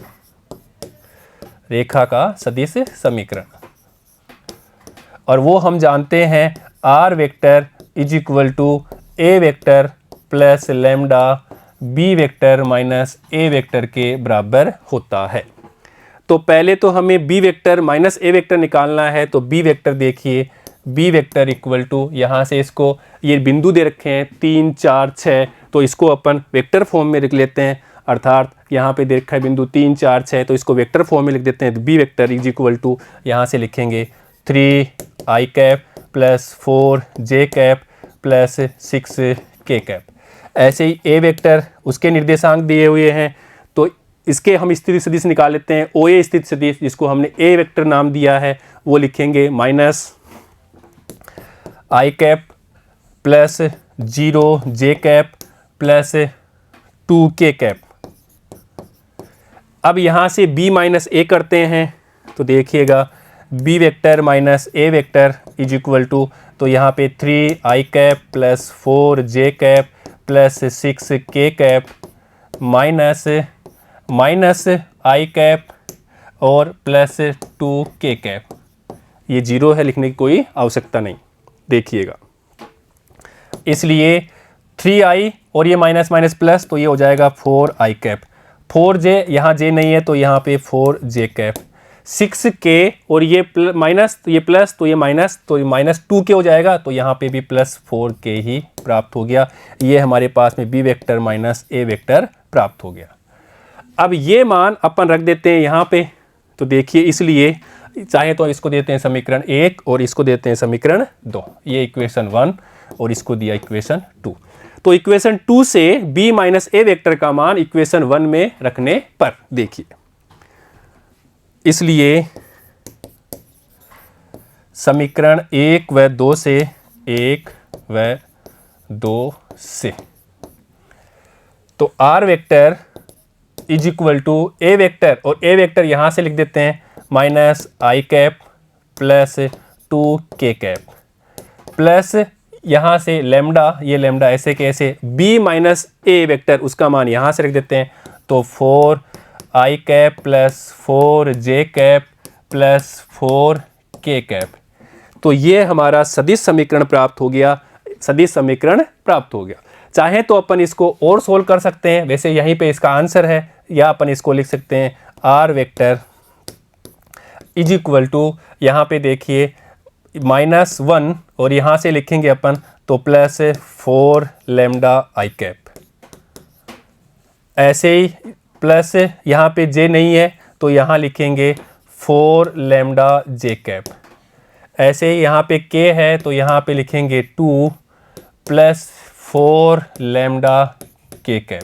रेखा का सदिश समीकरण, और वो हम जानते हैं R vector is equal to A vector plus lambda B vector minus A vector के बराबर होता है। तो पहले तो हमें B vector minus A vector निकालना है। तो बी वेक्टर देखिए, बी वेक्टर इक्वल टू, यहाँ से इसको, ये बिंदु दे रखे हैं 3 4 6, तो इसको अपन वेक्टर फॉर्म में लिख लेते हैं। अर्थात यहाँ पे दे रखा है बिंदु 3 4 6, तो इसको वेक्टर फॉर्म में लिख देते हैं। तो B vector is equal to, यहाँ से लिखेंगे 3 i cap plus 4 j cap plus 6 k cap. ऐसे ही ए वेक्टर, उसके निर्देशांक दिए हुए हैं, तो इसके हम स्थिति सदिश निकाल लेते हैं। ओ ए स्थिति सदिश, जिसको हमने ए वेक्टर नाम दिया है, वो लिखेंगे -i cap plus 0 j cap plus 2 k cap. अब यहाँ से b माइनस ए करते हैं, तो देखिएगा b vector minus A vector is equal to, तो यहाँ पे 3 i cap plus 4 j cap plus 6 k cap minus i cap और प्लस 2 k कैप। ये जीरो है, लिखने की कोई आवश्यकता नहीं, देखिएगा। इसलिए 3i और ये माइनस माइनस प्लस, तो ये हो जाएगा 4i कैप। 4j, यहाँ j नहीं है तो यहाँ पे 4j कैप। 6k और ये माइनस, तो ये प्लस, तो ये माइनस, तो ये -2k हो जाएगा, तो यहाँ पे भी +4k ही प्राप्त हो गया। ये हमारे पास में b vector minus a vector प्राप्त हो गया। अब ये मान अपन रख देते हैं यहाँ पे, तो देखिए इसलिए चाहे तो इसको देते हैं समीकरण 1 और इसको देते हैं समीकरण 2, ये इक्वेशन 1 और इसको दिया इक्वेशन 2। तो इक्वेशन 2 से b माइनस a वेक्टर का मान इक्वेशन 1 में रखने पर देखिए, इसलिए समीकरण 1 व 2 से 1 व 2 से तो r vector is equal to a vector, और a वेक्टर यहां से लिख देते हैं -i cap plus 2k cap plus यहाँ से लेमडा, ये लेमडा ऐसे कैसे b माइनस a वेक्टर उसका मान यहाँ से रख देते हैं, तो 4i cap plus 4j cap plus 4k cap. तो ये हमारा सदिश समीकरण प्राप्त हो गया, सदिश समीकरण प्राप्त हो गया। चाहे तो अपन इसको और सोल्व कर सकते हैं, वैसे यहीं पे इसका आंसर है, या अपन इसको लिख सकते हैं r vector is equal to, यहाँ पे देखिए -1 और यहाँ से लिखेंगे अपन तो प्लस 4 लेमडा आई कैप, ऐसे ही प्लस यहाँ पे j नहीं है तो यहाँ लिखेंगे 4 लेमडा j कैप, ऐसे ही यहाँ पे k है तो यहाँ पे लिखेंगे 2 प्लस 4 लेमडा k कैप।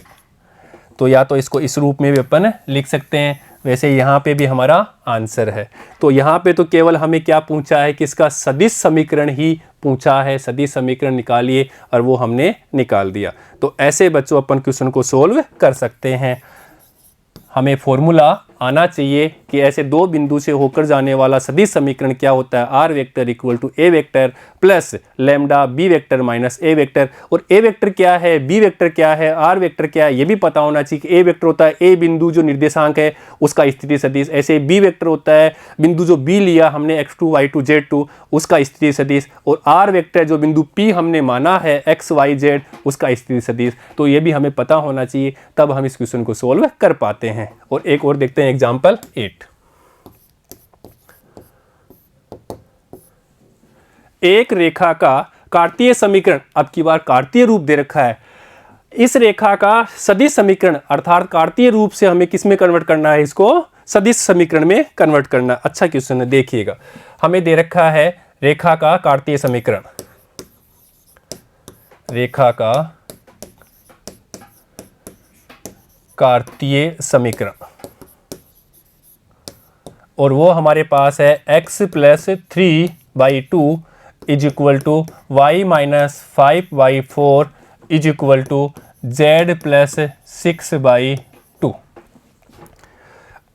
तो या तो इसको इस रूप में भी अपन लिख सकते हैं, वैसे यहाँ पे भी हमारा आंसर है। तो यहाँ पे तो केवल हमें क्या पूछा है कि इसका सदिश समीकरण ही पूछा है, सदिश समीकरण निकालिए, और वो हमने निकाल दिया। तो ऐसे बच्चों अपन क्वेश्चन को सोल्व कर सकते हैं। हमें फॉर्मूला आना चाहिए कि ऐसे दो बिंदु से होकर जाने वाला सदिश समीकरण क्या होता है, R vector equal to A vector plus lambda B vector minus A vector. और ए वेक्टर क्या है, बी वेक्टर क्या है, आर वेक्टर क्या है, ये भी पता होना चाहिए कि ए वेक्टर होता है ए बिंदु जो निर्देशांक है उसका स्थिति सदिश, ऐसे बी वेक्टर होता है बिंदु जो बी लिया हमने x2 y2 z2 उसका स्थिति सदिश, और आर वेक्टर जो बिंदु p हमने माना है x y z उसका स्थिति सदिश। तो ये भी हमें पता होना चाहिए, तब हम इस क्वेश्चन को सोल्व कर पाते हैं। और एक और देखते हैं एग्जाम्पल 8। एक रेखा का कार्तीय समीकरण, अब की बार कार्तीय रूप दे रखा है, इस रेखा का सदिश समीकरण अर्थात कार्तीय रूप से हमें किस में कन्वर्ट करना है, इसको सदिश समीकरण में कन्वर्ट करना। अच्छा क्वेश्चन है, देखिएगा हमें दे रखा है रेखा का कार्तीय समीकरण, रेखा का कार्तीय समीकरण, और वो हमारे पास है x plus 3/2 is equal to y minus 5/4 is equal to z plus 6/2।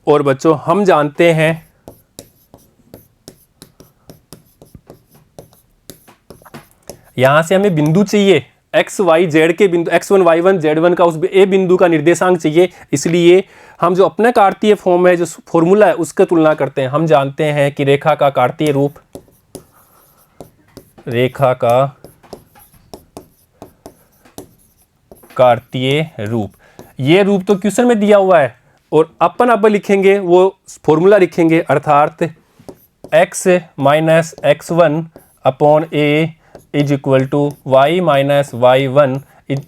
और बच्चों हम जानते हैं यहां से हमें बिंदु चाहिए x y z के बिंदु x1 y1 z1 का उस a बिंदु का निर्देशांक चाहिए, इसलिए हम जो अपना कार्तीय फॉर्म है जो फॉर्मूला है उसका तुलना करते हैं। हम जानते हैं कि रेखा का कार्तीय रूप, रेखा का कार्तीय रूप, ये रूप तो क्वेश्चन में दिया हुआ है, और अपन अब लिखेंगे वो फॉर्मूला लिखेंगे, अर्थात x minus x1 upon a is equal to y minus y1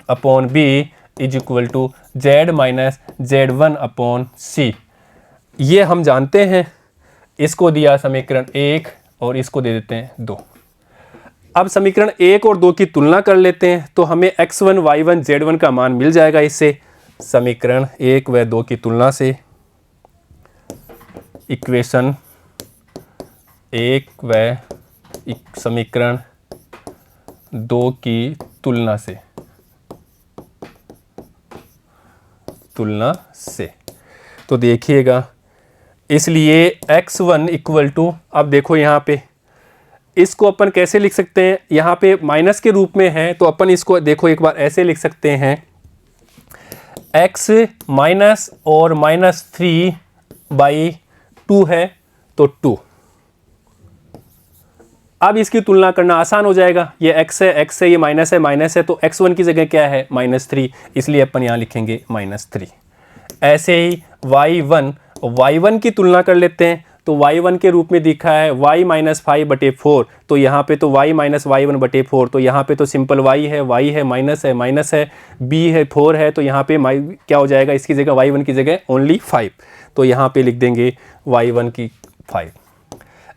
upon b is equal to z minus z1 upon c। ये हम जानते हैं, इसको दिया समीकरण 1 और इसको दे देते हैं 2। अब समीकरण 1 और 2 की तुलना कर लेते हैं, तो हमें x1 y1 z1 का मान मिल जाएगा। इससे समीकरण 1 व 2 की तुलना से इक्वेशन 1 व समीकरण 2 की तुलना से तो देखिएगा, इसलिए x1 इक्वल टू, अब देखो यहाँ पे इसको अपन कैसे लिख सकते हैं, यहाँ पे माइनस के रूप में है तो अपन इसको देखो एक बार ऐसे लिख सकते हैं, x माइनस और -3/2 है तो 2। अब इसकी तुलना करना आसान हो जाएगा, ये x है ये माइनस है तो x1 की जगह क्या है -3, इसलिए अपन यहाँ लिखेंगे -3। ऐसे ही y1 की तुलना कर लेते हैं, तो y1 के रूप में दिखा है y माइनस 5/4, तो यहाँ पे तो y माइनस y1/4, तो यहाँ पे तो सिंपल y है माइनस है b है 4 है, तो यहाँ पे क्या हो जाएगा, इसकी जगह y1 की जगह ओनली 5, तो यहाँ पे लिख देंगे y1 की 5।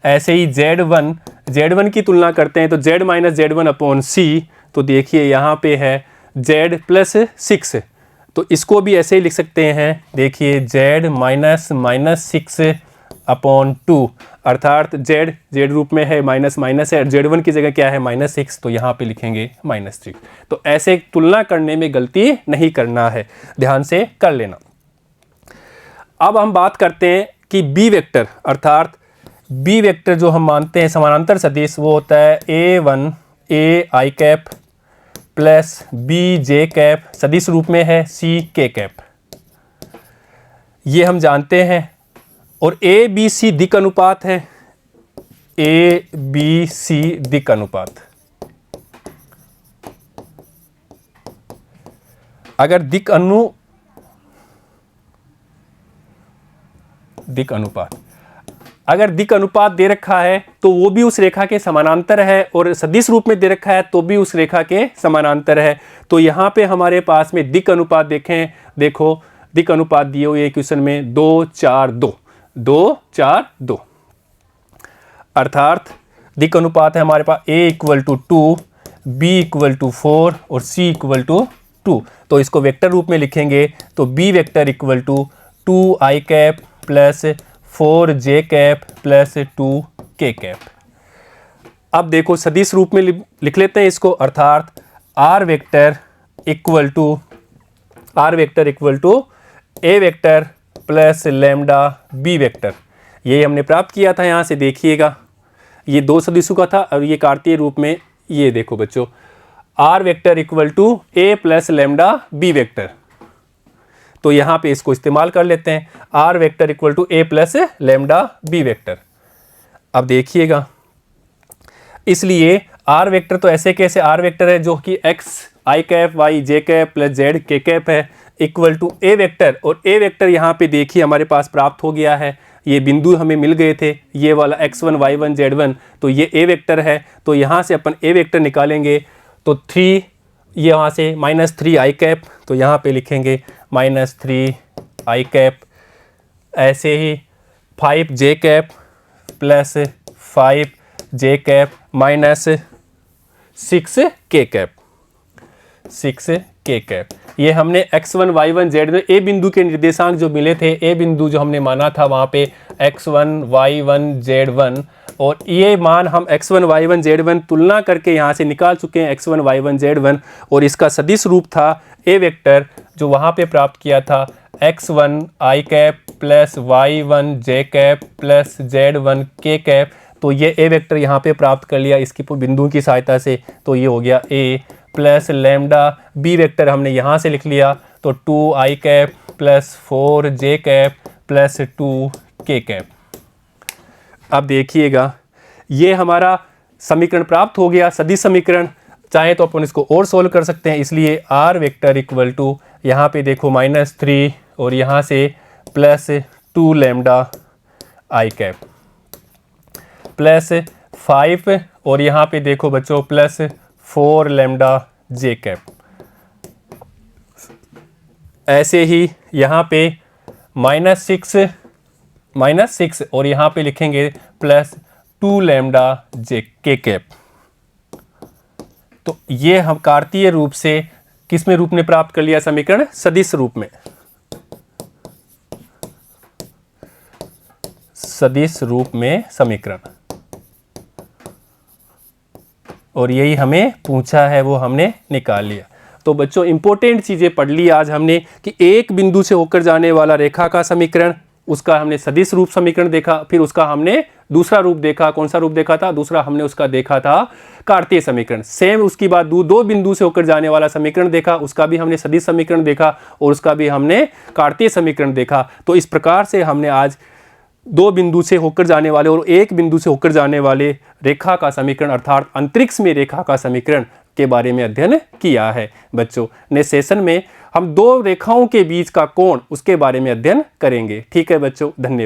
ऐसे ही Z1 की तुलना करते हैं तो z माइनस Z1/c, तो देखिए यहाँ पे है z प्लस 6, तो इसको भी ऐसे ही लिख सकते हैं, देखिए z माइनस 6/2, अर्थात z रूप में है माइनस है, Z1 की जगह क्या है -6, तो यहाँ पे लिखेंगे -3। तो ऐसे तुलना करने में गलती नहीं करना है, ध्यान से कर लेना। अब हम बात करते हैं कि बी वेक्टर, अर्थात बी वेक्टर जो हम मानते हैं समानांतर सदिश, वो होता है a1 a i cap plus b j cap, सदिश रूप में है c k कैप, ये हम जानते हैं। और a b c दिक् अनुपात है, a b c दिक् अनुपात। अगर दिक् अनुपात दे रखा है तो वो भी उस रेखा के समानांतर है, और सदिश रूप में दे रखा है तो भी उस रेखा के समानांतर है। तो यहाँ पे हमारे पास में दिक् अनुपात देखो दिक् अनुपात दिए हुए क्वेश्चन में 2 4 2, अर्थात दिक् अनुपात है हमारे पास a = 2, b = 4 और c = 2, तो इसको वेक्टर रूप में लिखेंगे तो b vector = 2i cap plus 4j cap plus 2k cap. अब देखो सदिश रूप में लिख लेते हैं इसको, अर्थात r vector = a vector plus lambda b vector, ये हमने प्राप्त किया था। यहाँ से देखिएगा ये दो सदिशों का था और ये कार्तीय रूप में, ये देखो बच्चों r vector = a plus lambda b vector, तो यहाँ पे इसको इस्तेमाल कर लेते हैं, r vector = a plus lambda b vector. अब देखिएगा, इसलिए r वेक्टर तो ऐसे कैसे r वेक्टर है जो कि x i cap y j cap plus z k cap है इक्वल टू a वेक्टर, और a वेक्टर यहाँ पे देखिए हमारे पास प्राप्त हो गया है, ये बिंदु हमें मिल गए थे, ये वाला x1 y1 z1, तो ये a वेक्टर है। तो यहाँ से अपन a वेक्टर निकालेंगे तो 3, ये यहाँ से -3i कैप, तो यहाँ पे लिखेंगे -3i कैप। ऐसे ही 5j cap plus 5j cap minus 6k cap, 6k cap. ये हमने x1 y1 z1 ए बिंदु के निर्देशांक जो मिले थे, ए बिंदु जो हमने माना था वहाँ पे x1 y1 z1, और ये मान हम x1 y1 z1 तुलना करके यहाँ से निकाल चुके हैं x1 y1 z1, और इसका सदिश रूप था a वेक्टर जो वहाँ पे प्राप्त किया था x1 i cap plus y1 j cap plus z1 k cap, तो ये a वेक्टर यहाँ पे प्राप्त कर लिया इसकी बिंदु की सहायता से, तो ये हो गया a plus lambda b vector हमने यहाँ से लिख लिया, तो 2i cap plus 4j cap plus 2k cap. अब देखिएगा ये हमारा समीकरण प्राप्त हो गया, सदिश समीकरण। चाहे तो अपन इसको और सोल्व कर सकते हैं, इसलिए r वेक्टर = यहाँ पे देखो -3 और यहाँ से plus 2 lambda i cap plus 5, और यहाँ पे देखो बच्चों प्लस 4 लैम्डा j कैप। ऐसे ही यहाँ पे -6 और यहाँ पे लिखेंगे plus 2 lambda j k cap. तो ये हम कार्तीय रूप से किस में रूप में प्राप्त कर लिया समीकरण, सदिश रूप में, सदिश रूप में समीकरण, और यही हमें पूछा है वो हमने निकाल लिया। तो बच्चों इंपॉर्टेंट चीज़ें पढ़ ली आज हमने कि एक बिंदु से होकर जाने वाला रेखा का समीकरण, उसका हमने सदिश रूप समीकरण देखा, फिर उसका हमने दूसरा रूप देखा, कौन सा रूप देखा था, दूसरा हमने उसका देखा था कार्तीय समीकरण। सेम उसकी बाद दो बिंदु से होकर जाने वाला समीकरण देखा, उसका भी हमने सदिश समीकरण देखा और उसका भी हमने कार्तीय समीकरण देखा। तो इस प्रकार से हमने आज दो बिंदु से होकर जाने वाले और एक बिंदु से होकर जाने वाले रेखा का समीकरण अर्थात अंतरिक्ष में रेखा का समीकरण के बारे में अध्ययन किया है। बच्चों नेक्स्ट सेशन में हम दो रेखाओं के बीच का कोण उसके बारे में अध्ययन करेंगे। ठीक है बच्चों, धन्यवाद।